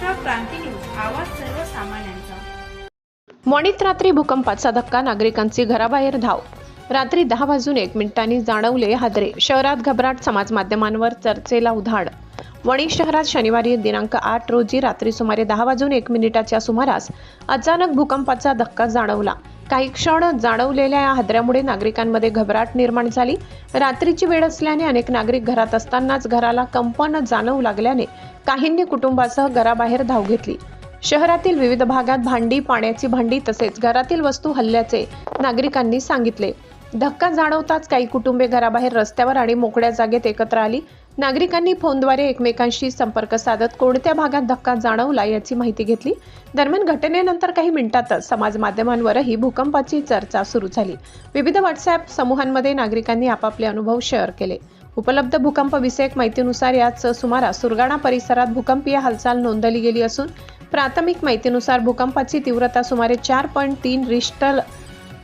महाराष्ट्र क्रांती news, आवाज सर्वसामान्यांचा। वणीत रात्री भूकंपाचा धक्का, नागरिकांची घराबाहेर धाव। रात्री 10:01 जाणवले हादरे, शहरात घबराट, समाज माध्यमांवर चर्चेला उधाण। वणी शहरात शनिवारी दिनांक 8 रोजी रात्री सुमारे 10:01 सुमारास अचानक भूकंपाचा धक्का जाणवला। काही क्षण जाणवलेल्या या हादऱ्यामुळे नागरिकांमध्ये घबराट निर्माण झाली। रात्रीची वेळ असल्याने अनेक नागरिक घरात असतानाच घराला कंपन जाणवू लागल्याने काहींनी कुटुंबासह घराबाहेर धाव घेतली। शहरातील विविध भागात भांडी, पाण्याची भांडी तसेच घरातील वस्तू हल्ल्याचे नागरिकांनी सांगितले। धक्का जाणवताच काही कुटुंबे घराबाहेर रस्त्यावर आणि मोकळ्या जागेत एकत्र आली। नागरिकांनी फोनद्वारे एकमेकांशी संपर्क साधत कोणत्या भागात धक्का जाणवला याची माहिती घेतली। दरम्यान घटनेनंतर काही मिनिटातच समाज माध्यमांवरही भूकंपाची चर्चा सुरू झाली। विविध व्हॉट्सअप समूहांमध्ये नागरिकांनी आपापले अनुभव शेअर केले। उपलब्ध भूकंप विषयक माहितीनुसार याच सुमारास सुरगाणा परिसरात भूकंपीय हालचाल नोंदवली गेली असून प्राथमिक माहितीनुसार भूकंपाची तीव्रता सुमारे 4.3 रिश्टर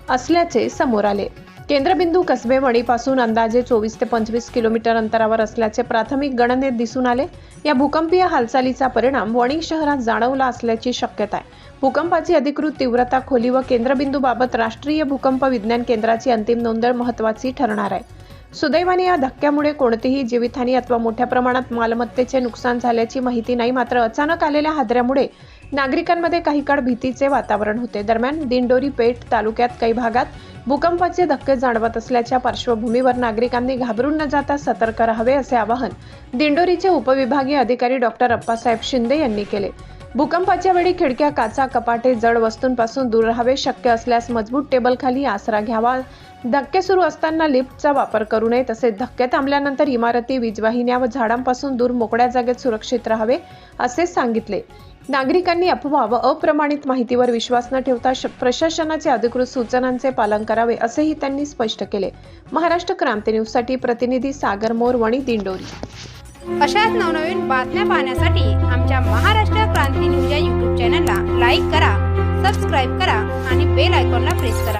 असल्याचे समोर आले। केंद्रबिंदू कसबे वणीपासून अंदाजे 24 ते 25 किलोमीटर अंतरावर असल्याचे प्राथमिक गणनेत दिसून आले। या भूकंपीय हालचालीचा परिणाम वणी शहरात जाणवला असल्याची शक्यता आहे। भूकंपाची अधिकृत तीव्रता, खोली व केंद्रबिंदूबाबत राष्ट्रीय भूकंप विज्ञान केंद्राची अंतिम नोंद महत्त्वाची ठरणार आहे। सुदैवाने या धक्क्यामुळे कोणतीही जीवितहानी अथवा मोठ्या प्रमाणात मालमत्तेचे नुकसान झाल्याची माहिती नाही। मात्र अचानक आलेल्या हादऱ्यामुळे नागरिकांमध्ये काही काळ भीतीचे वातावरण होते। दरम्यान दिंडोरी पेठ तालुक्यात काही भागात भूकंपाचे धक्के जाणवत असल्याच्या पार्श्वभूमीवर नागरिकांनी घाबरून न जाता सतर्क राहावे असे आवाहन दिंडोरीचे उपविभागीय अधिकारी डॉक्टर अप्पासाहेब शिंदे यांनी केले। भूकंपाच्या वेळी खिडक्या, काचा, कपाटे, जड वस्तूंपासून दूर राहावे। शक्य असल्यास मजबूत टेबलखाली आसरा घ्यावा। धक्के सुरू असताना लिफ्टचा वापर करू नये। तसेच धक्के थांबल्यानंतर इमारती, वीजवाहिन्या व झाडांपासून दूर मोकळ्या जागेत सुरक्षित राहावे असे सांगितले। नागरिकांनी अफवा व अप्रमाणित माहितीवर विश्वास न ठेवता प्रशासनाच्या अधिकृत सूचनांचे पालन करावे असेही त्यांनी स्पष्ट केले। महाराष्ट्र क्रांती न्यूजसाठी प्रतिनिधी सागर मोर, वणी, दिंडोरी। अशाच नवनवीन बातम्या पाहण्यासाठी आमच्या महाराष्ट्र क्रांती न्यूज या YouTube चॅनलला लाईक करा, सबस्क्राईब करा आणि बेल आयकॉनला प्रेस करा।